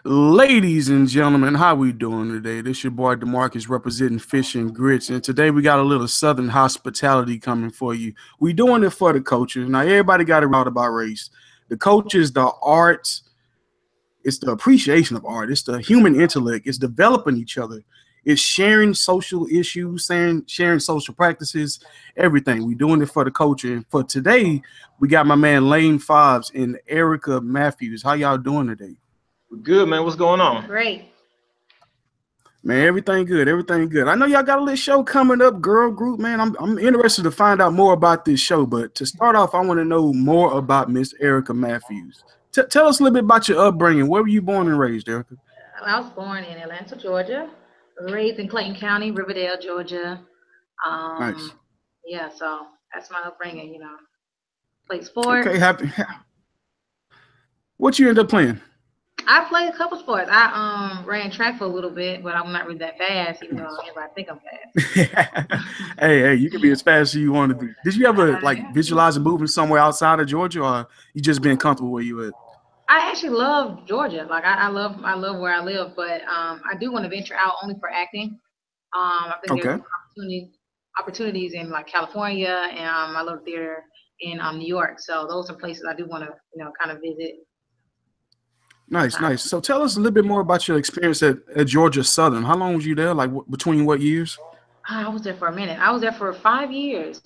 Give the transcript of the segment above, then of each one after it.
Ladies and gentlemen, how we doing today? This your boy Demarcus representing Fish and Grits, and today we got a little Southern hospitality coming for you. We doing it for the coaches. Now everybody got it out about race. The coaches, the arts, it's the appreciation of art. It's the human intellect. It's developing each other. It's sharing social issues, sharing social practices, everything. We doing it for the culture. And for today, we got my man Lane Fobbs and Erica Matthews. How y'all doing today? Good, man. What's going on? Great. Man, everything good, everything good. I know y'all got a little show coming up, girl group, man. I'm interested to find out more about this show, but to start off, I want to know more about Miss Erica Matthews. Tell us a little bit about your upbringing. Where were you born and raised, Erica? I was born in Atlanta, Georgia, raised in Clayton County, Riverdale, Georgia. Nice. Um, yeah, so that's my upbringing, Played sports. Okay, happy. What you end up playing? I played a couple sports. I ran track for a little bit, but I'm not really that fast, even though everybody think I'm fast. Hey, you can be as fast as you want to be. Did you ever like I, visualize moving somewhere outside of Georgia, or you just being comfortable where you at? I actually love Georgia. Like I love where I live, but I do want to venture out only for acting. I think there's Okay. opportunities in like California, and I love theater in New York. So those are places I do want to, kind of visit. Nice, nice. So tell us a little bit more about your experience at Georgia Southern. How long was you there? Like between what years? I was there for a minute. I was there for 5 years,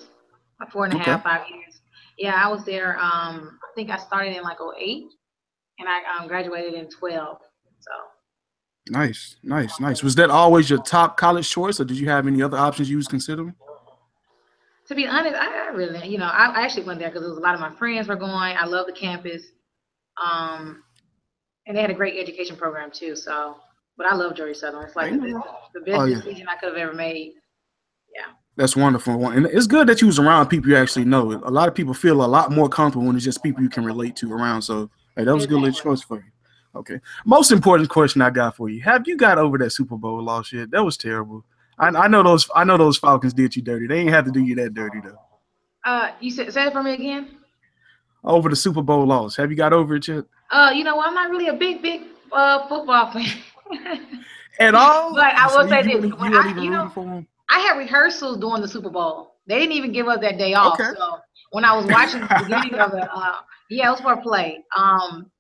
like four and a Okay. half, 5 years. Yeah, I was there. I think I started in like '08, and I graduated in 12. So Nice, nice, nice. Was that always your top college choice, or did you have any other options you was considering? to be honest, I really, I actually went there because a lot of my friends were going. I love the campus, um, and they had a great education program too. So, but I love Georgia Southern. It's like Ain't no the, wrong. the Oh best yeah, decision I could have ever made. Yeah. that's wonderful. And it's good that you was around people you actually know. A lot of people feel a lot more comfortable when it's just people you can relate to around. So hey, that was a good little Exactly. choice for you. Okay. Most important question I got for you: have you got over that Super Bowl loss yet? That was terrible. I know those. I know those Falcons did you dirty. They ain't have to do you that dirty though. You said say it for me again. Over the Super Bowl loss, have you got over it yet? You know what? I'm not really a big football fan. At But all? I So will say this: you weren't even rooting for them? I had rehearsals during the Super Bowl. They didn't even give us that day off. Okay. So when I was watching the beginning of it, yeah, it was for play.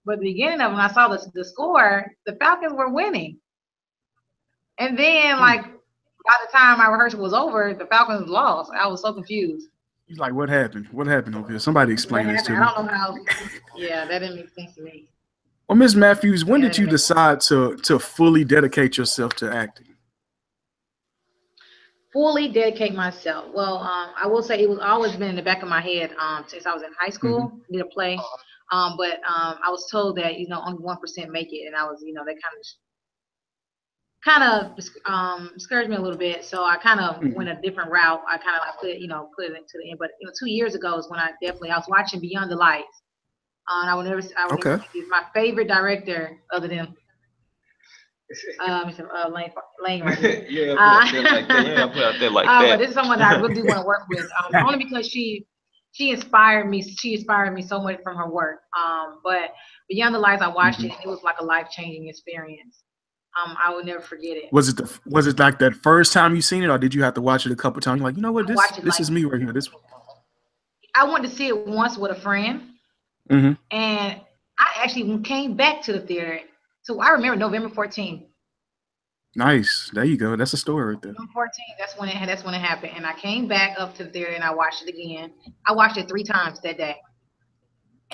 But the beginning of it, when I saw the score, the Falcons were winning, and then Hmm. like by the time my rehearsal was over, the Falcons lost. I was so confused. He's like, what happened? What happened over here? Somebody What explain this happened? to I me. don't know how. Yeah, that didn't make sense to me. Well, Miss Matthews, when Yeah, did that you didn't make decide to fully dedicate yourself to acting? fully dedicate myself. Well, I will say it was always been in the back of my head since I was in high Hmm. school. Did a play, but I was told that only 1% make it, and I was that kind of discouraged me a little bit. So I kind of Hmm. went a different route. I kind of like put it into the end. But 2 years ago is when I was watching Beyond the Lights, and I would never Okay. forget. He's my favorite director other than Mr. Lane right here. Yeah, put out there like that. Uh, Yeah, put out there like but that. this is someone that I really do want to work with, only because she inspired me. She inspired me so much from her work. But Beyond the Lights, I watched Hmm. it, and it was like a life changing experience. I will never forget it. Was it like that first time you seen it, or did you have to watch it a couple times? You're like, you know what, I this watched it this like is me right here. This. I wanted to see it once with a friend, Hmm. and I actually came back to the theater. So I remember November 14th. Nice. There you go. That's a story right there. November 14th, that's when it happened. And I came back up to the theater and I watched it again. I watched it 3 times that day.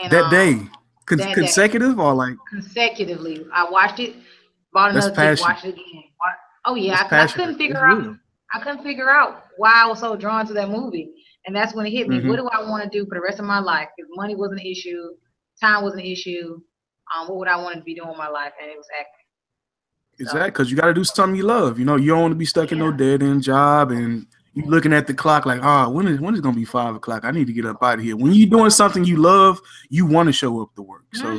And That day, that day, consecutive or like consecutively, I watched it, bought that's another ticket, passion. watched it again. Oh yeah, That's because passion right there. It's real. I couldn't figure out why I was so drawn to that movie. And that's when it hit me. What Hmm. do I want to do for the rest of my life? If money was an issue, time was an issue, what would I want to be doing with my life? And it was acting. Exactly, So because you got to do something you love. You don't want to be stuck in no yeah. dead end job, and you looking at the clock like, when is gonna be 5 o'clock? I need to get up out of here. When you're doing something you love, you want to show up to work. So hmm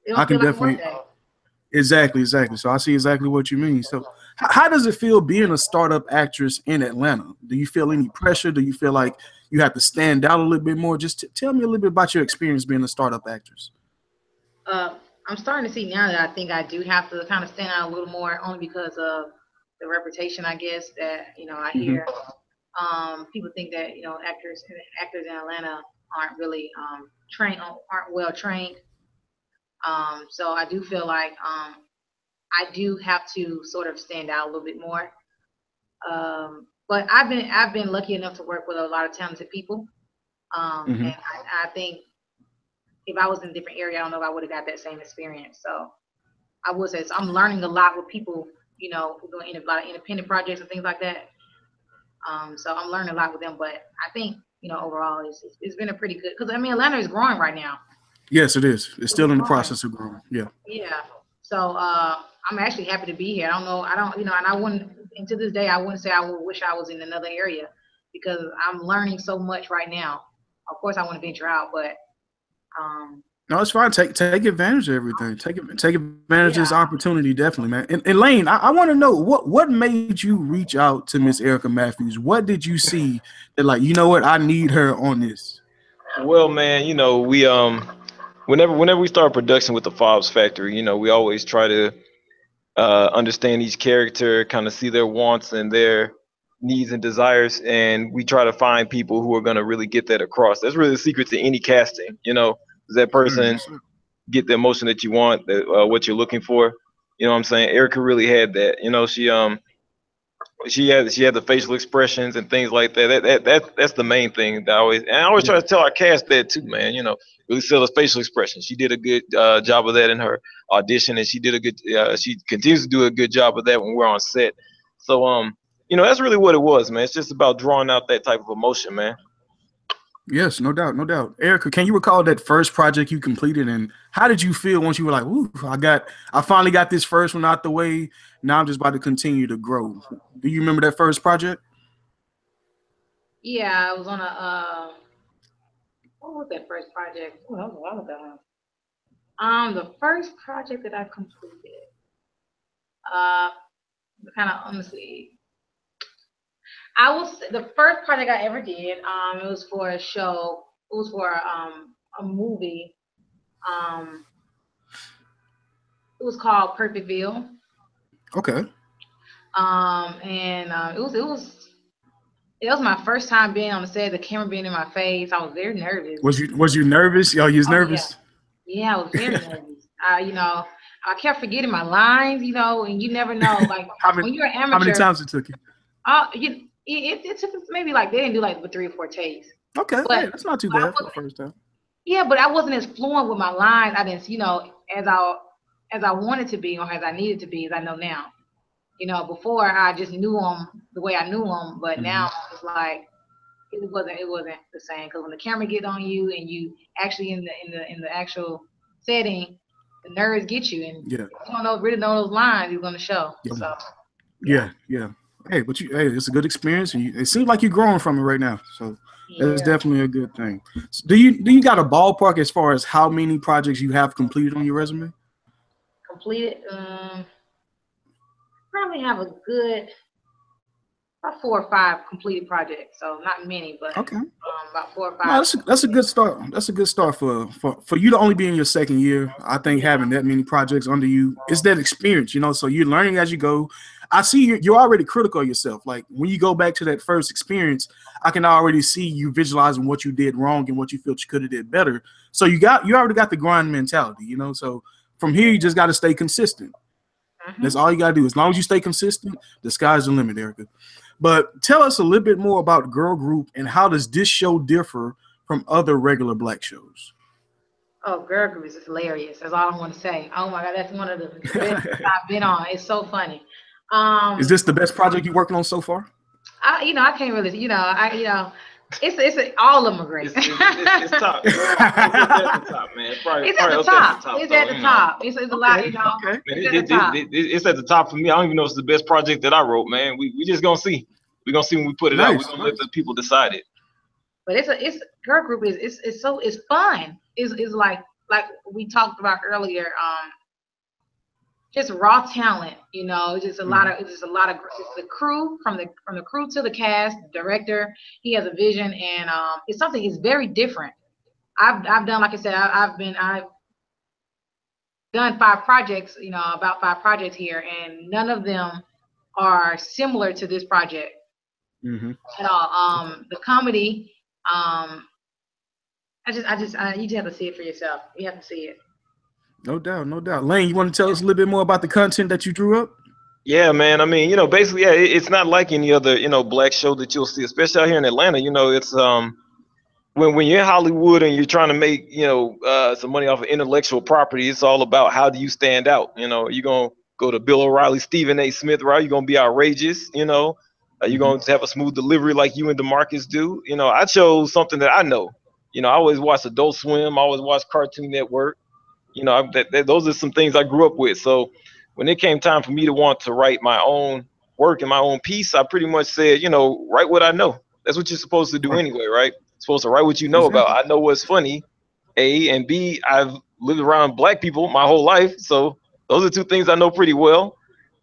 It I don't can feel like a work definitely day. exactly. So I see exactly what you mean. So how does it feel being a startup actress in Atlanta? Do you feel any pressure? Do you feel like you have to stand out a little bit more? Just tell me a little bit about your experience being a startup actress. Uh, I'm starting to see now that I think I do have to kind of stand out a little more, only because of the reputation, I guess, that I Hmm. hear. People think that actors in Atlanta aren't really trained, aren't well trained. So I do feel like I do have to sort of stand out a little bit more. But I've been lucky enough to work with a lot of talented people. Hmm. And I think if I was in a different area, I don't know if I would have got that same experience. So I would say, so I'm learning a lot with people, who doing a lot of independent projects and things like that. So I'm learning a lot with them. But I think, overall, it's been a pretty good, because I mean, Atlanta is growing right now. Yes, it is. It's It's still in the growing. process of growing. Yeah. Yeah. So I'm actually happy to be here. I don't know. I don't, and I wouldn't, and to this day, I wouldn't say I would wish I was in another area, because I'm learning so much right now. Of course, I want to venture out, but um, No, it's fine. Take advantage of everything. Take advantage of this yeah. opportunity, definitely, man. And Lane, I want to know what made you reach out to Miss Erica Matthews. What did you see that, like, you know what, I need her on this? Well, man, we whenever we start production with the Fobs Factory, we always try to understand each character, kind of see their wants and their needs and desires, and we try to find people who are going to really get that across. That's really the secret to any casting. Does that Sir, person yes, sir. get the emotion that you want, what you're looking for? You know what I'm saying? Erica really had that. She had the facial expressions and things like that. That's the main thing that I always Yeah. try to tell our cast that too, man. Really sell the facial expressions. She did a good job of that in her audition, and she continues to do a good job of that when we're on set. So that's really what it was, man. It's just about drawing out that type of emotion, man. Yes, no doubt, no doubt. Erica, can you recall that first project you completed, and how did you feel once you were like, "Ooh, I finally got this first one out the way. Now I'm just about to continue to grow." Do you remember that first project? Yeah, I was on a what was that first project? Oh, that was a while ago. The first project that I completed, uh, kind of honestly, I was the first project I ever did. It was for a show. It was for a movie. Um, it was called Perfectville. Okay. And it was my first time being on the set. The camera being in my face. I was very nervous. Was you nervous? Yo, you was Oh yeah, nervous? yeah, I was very nervous. I kept forgetting my lines. And you never know. Like How many when you're an how many amateur, times it took you? it took maybe like they didn't do like 3 or 4 takes. Okay, hey, But that's not too I bad for the wasn't. first time. Yeah, but I wasn't as fluent with my lines. I didn't, as I wanted to be or as I needed to be as I know now. Before I just knew them the way I knew them, but Hmm. now it's like it wasn't the same, because when the camera get on you and you actually in the actual setting, the nerves get you, and Yeah, if you don't really know those lines, you're gonna show. yeah, So yeah, yeah. Hey, but it's a good experience, and it seems like you're growing from it right now. So that's yeah, definitely a good thing. So do you got a ballpark as far as how many projects you have completed on your resume? completed. Probably have a good about 4 or 5 completed projects. So not many, but Okay. about four or No, five. that's a good start. That's a good start for you to only be in your second year. I think Yeah. having that many projects under you is that experience, so you're learning as you go. I see you're already critical of yourself. Like when you go back to that first experience, I can already see you visualizing what you did wrong and what you felt you could have did better. So you already got the grind mentality. So from here you just got to stay consistent. That's Hmm. all you got to do. As long as you stay consistent, the sky's the limit, Erica. But tell us a little bit more about Girl Group and how does this show differ from other regular black shows? Oh, Girl Group is hilarious. That's all I want to say. Oh my God, that's one of the best I've been on. It's so funny. Is Um, this the best project you're working on so far? I can't really, all of them are great. It's top. It's at the top, man. It's at Probably the up there at the top. top, It's though. at the top. It's a lot, Okay, okay. Man, It's at the top. it's at the top for me. I don't even know if it's the best project that I wrote, man. We just gonna see. We're gonna see when we put it out. We're Nice, gonna let nice. the people decide it. But it's Girl Group it's fun. It's like we talked about earlier. Just raw talent. It's just a lot Mhm. of it's the crew, from the crew to the cast, the director. He has a vision, and it's something. It's very different. I've done, like I said, I've been I done 5 projects, about 5 projects here, and none of them are similar to this project at all. The comedy, you just have to see it for yourself. You have to see it. No doubt, no doubt. Lane, you want to tell us a little bit more about the content that you drew up? Yeah, man. I mean, basically, yeah, it's not like any other, black show that you'll see, especially out here in Atlanta. It's when you're in Hollywood and you're trying to make, some money off of intellectual property, it's all about how do you stand out. You're gonna go to Bill O'Reilly, Stephen A. Smith, right? You're gonna be outrageous. You're going to have a smooth delivery like you and DeMarcus do. I chose something that I know. I always watch Adult Swim. I always watch Cartoon Network. Those are some things I grew up with. So when it came time for me to want to write my own work and my own piece, I pretty much said, write what I know. That's what you're supposed to do anyway, right? You're supposed to write what you know about. I know what's funny, A, and B, I've lived around black people my whole life. So those are 2 things I know pretty well.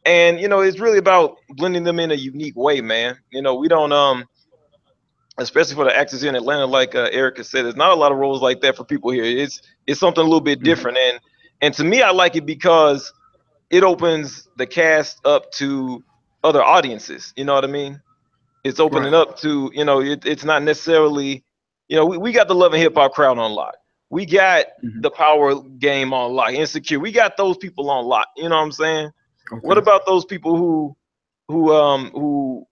And, it's really about blending them in a unique way, man. We don't, especially for the actors here in Atlanta, like Erica said, there's not a lot of roles like that for people here. It's something a little bit different. And to me, I like it because it opens the cast up to other audiences. You know what I mean? It's opening up to, it's not necessarily, we got the Love and Hip Hop crowd on lock. We got the Power Game on lock. Insecure. We got those people on lock. You know what I'm saying? Okay. What about those people who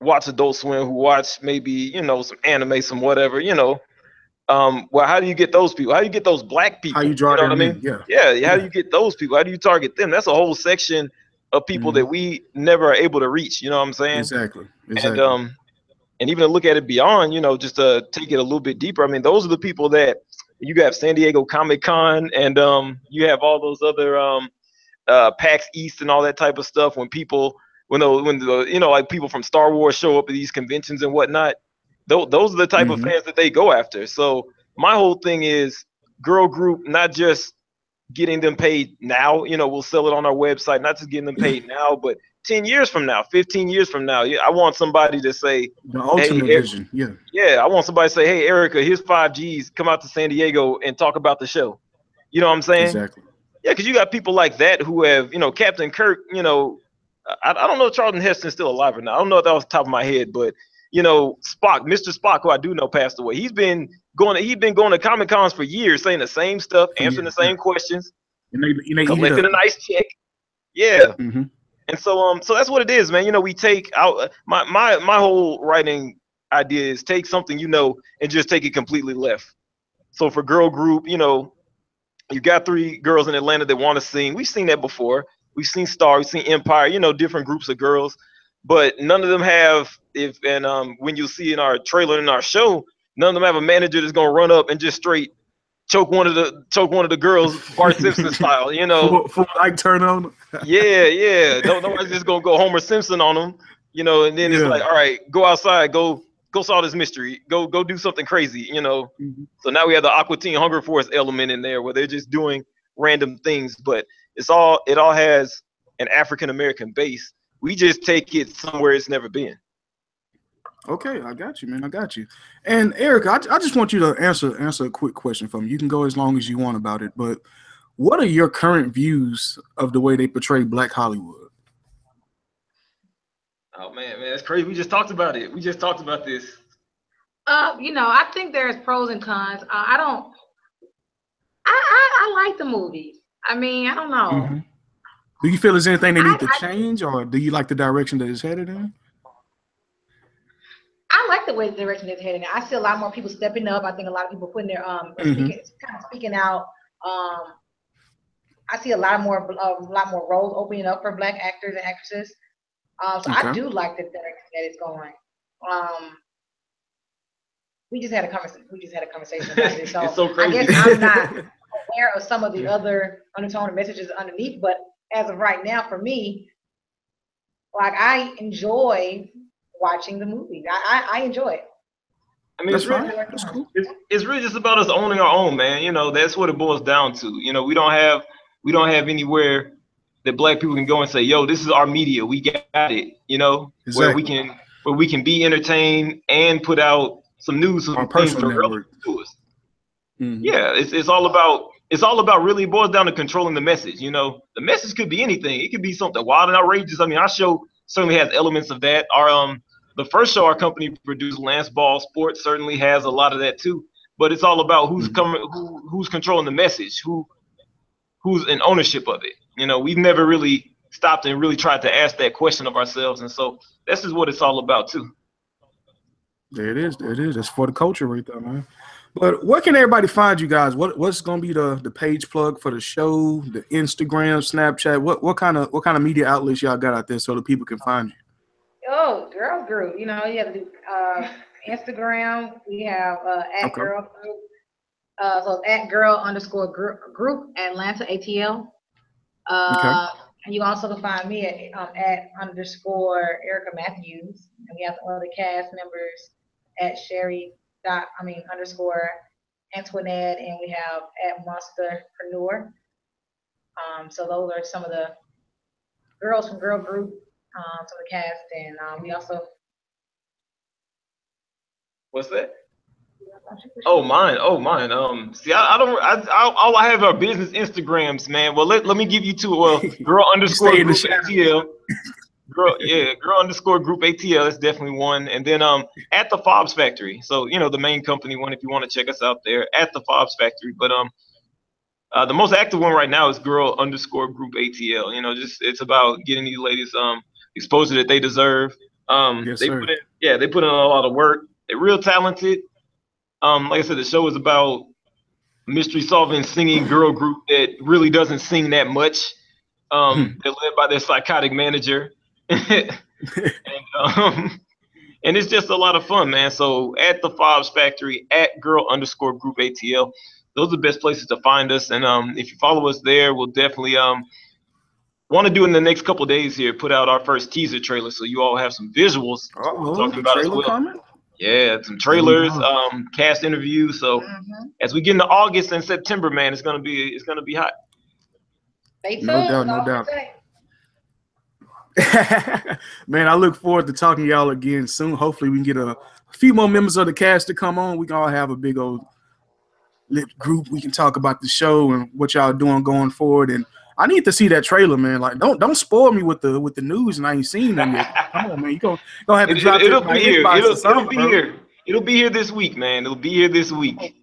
watch Adult Swim, who watch maybe, some anime, some whatever, well, how do you get those people? How do you get those black people? How you draw them in? Yeah. How do you get those people? How do you target them? That's a whole section of people that we never are able to reach. You know what I'm saying? Exactly. And even to look at it beyond, just to take it a little bit deeper. I mean, those are the people that you have San Diego Comic-Con, and you have all those other PAX East and all that type of stuff. When like people from Star Wars show up at these conventions and whatnot, those are the type of fans that they go after. So my whole thing is girl group, not just getting them paid now. We'll sell it on our website, not just getting them paid now, but 10 years from now, 15 years from now, I want somebody to say the ultimate vision. Yeah. I want somebody to say, hey, Erica, here's 5 G's. Come out to San Diego and talk about the show. You know what I'm saying? Exactly. Yeah, because you got people like that who have, Captain Kirk, I don't know if Charlton Heston's still alive or not. I don't know if that was the top of my head, but Spock, Mr. Spock, who I do know passed away. He's been going to Comic Cons for years, saying the same stuff, answering the same questions, collecting a nice check. Yeah. And so that's what it is, man. We take out my whole writing idea is take something and just take it completely left. So for girl group, you got 3 girls in Atlanta that want to sing. We've seen that before. We've seen Star, we've seen Empire, different groups of girls, but none of them have. When you see in our trailer in our show, none of them have a manager that's gonna run up and just straight choke one of the girls, Bart Simpson style, For like turn on. yeah. Nobody's just gonna go Homer Simpson on them, and then it's like, all right, go outside, go solve this mystery, go do something crazy, So now we have the Aqua Teen Hunger Force element in there where they're just doing random things, but it all has an African American base. We just take it somewhere it's never been. Okay, I got you, man. I got you. And Erica, I just want you to answer a quick question from you. You can go as long as you want about it, but what are your current views of the way they portray Black Hollywood? Oh man, that's crazy. We just talked about it. We just talked about this. I think there's pros and cons. I like the movies. I mean, I don't know. Do you feel there's anything they need to change, or do you like the direction that it's headed in? I like the way the direction it's headed in. I see a lot more people stepping up. I think a lot of people putting their speaking out. I see a lot more roles opening up for Black actors and actresses. So I do like the direction that it's going. We just had a conversation about this. So, it's so crazy. I guess I'm not aware of some of the other undertone messages underneath, but as of right now, for me, like I enjoy watching the movie. I enjoy it. I mean, it's really just about us owning our own, man. That's what it boils down to. We don't have anywhere that Black people can go and say, yo, this is our media. We got it, exactly. where we can be entertained and put out some news, some things that are relevant to us. Yeah, it's all about it's all about really, it boils down to controlling the message. You know, the message could be anything. It could be something wild and outrageous. I mean, our show certainly has elements of that. Our the first show our company produced, Lance Ball Sports, certainly has a lot of that too. But it's all about who's coming, who's controlling the message, who's in ownership of it. You know, we've never really stopped and really tried to ask that question of ourselves, and so this is what it's all about too. There it is. There it is. That's for the culture right there, man. But where can everybody find you guys? What's gonna be the page plug for the show, the Instagram, Snapchat? What kind of media outlets y'all got out there so that people can find you? Oh, girl group. You know, you have to do Instagram. We have at girl group. So it's at girl_group Atlanta ATL. And you also can find me at _Erica Matthews, and we have some other cast members at Sherry _ Antoinette, and we have at Monsterpreneur. So those are some of the girls from girl group, some of the cast, and we also. What's that? Oh, mine. See, I don't. All I have are business Instagrams, man. Well, let me give you two. Well, girl_group ATL. Girl_group ATL. That's definitely one. And then at the Fobbs Factory. So you know the main company one. If you want to check us out there, at the Fobbs Factory. But the most active one right now is girl_group ATL. You know, just it's about getting these ladies exposure that they deserve. Yes, they sir. they put in a lot of work. They're real talented. Like I said, the show is about mystery solving singing girl group that really doesn't sing that much. They're led by their psychotic manager. And it's just a lot of fun, man. So at the Fobbs Factory, at girl_group ATL, those are the best places to find us. And if you follow us there, we'll definitely want to do in the next couple of days here, put out our first teaser trailer so you all have some visuals talking about as well. Coming? Yeah, some trailers, cast interviews. So as we get into August and September, man, it's gonna be hot. Stay tuned. No doubt. Man, I look forward to talking to y'all again soon. Hopefully we can get a few more members of the cast to come on. We can all have a big old lit group. We can talk about the show and what y'all doing going forward. And I need to see that trailer, man. Like, don't spoil me with the news, and I ain't seen them yet. Come on, man. You gonna have to drop it. It'll be here. It'll be here. It'll be here this week, man. It'll be here this week.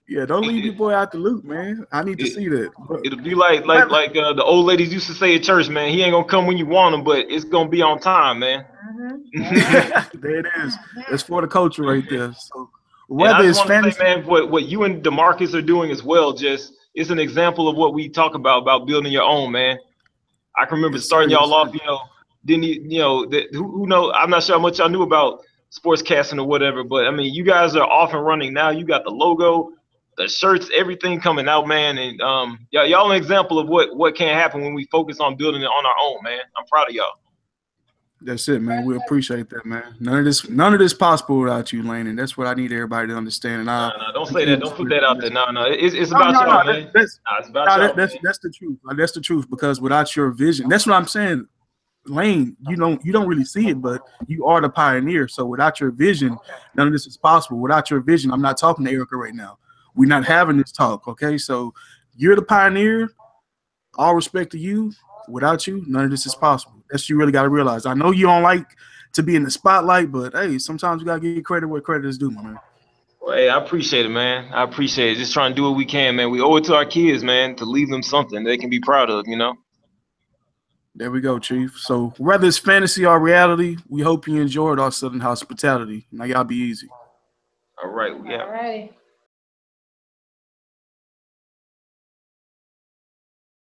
Yeah, don't leave your boy out the loop, man. I need to see that. It'll be like the old ladies used to say at church, man. He ain't gonna come when you want him, but it's gonna be on time, man. There it is. That's for the culture right there. So whether it's fantasy, say, man, what you and DeMarcus are doing as well, just it's an example of what we talk about building your own, man. I can remember starting y'all off, you know, who know? I'm not sure how much y'all knew about sportscasting or whatever, but I mean, you guys are off and running now. You got the logo, the shirts, everything coming out, man, and y'all an example of what can happen when we focus on building it on our own, man. I'm proud of y'all. That's it, man. We appreciate that, man. None of this possible without you, Lane, and that's what I need everybody to understand. And no, don't say that. Don't put that out there. No, it's about y'all, man. It's about y'all. That's the truth. That's the truth. Because without your vision, that's what I'm saying, Lane. You don't really see it, but you are the pioneer. So without your vision, none of this is possible. Without your vision, I'm not talking to Erica right now. We're not having this talk, okay? So you're the pioneer. All respect to you. Without you, none of this is possible. That's what you really got to realize. I know you don't like to be in the spotlight, but hey, sometimes we got to give credit where credit is due, my man. Well, hey, I appreciate it, man. I appreciate it. Just trying to do what we can, man. We owe it to our kids, man, to leave them something they can be proud of, you know? There we go, Chief. So whether it's fantasy or reality, we hope you enjoyed our Southern hospitality. Now y'all be easy. All right. Yeah. All right.